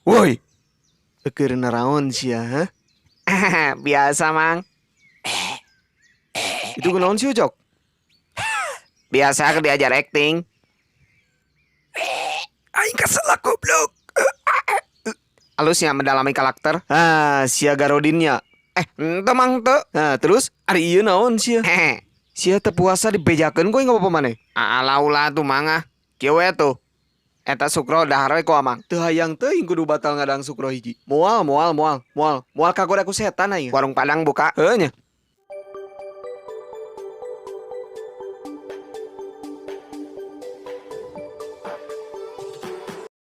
Woi, keur naraon sia, ha? Biasa, Mang. Itu kunaon sih, Jok? Biasa aku diajar acting. Aing keselak goblok. Halusnya mendalami karakter. Ah, sia Garodinnya. Ente Mang tuh. Nah, terus ari ieu naon sia? Hehe. Sia teu puasa dibejakeun ku enggak apa-apa maneh. Ulah tuh Mangah. Kieu we tuh. Eta sukro dahar we ku Amang. Teu hayang teuing kudu batal ngadang sukro hiji. Moal ka goda ku setan aing. Warung Padang buka. Heuh nya.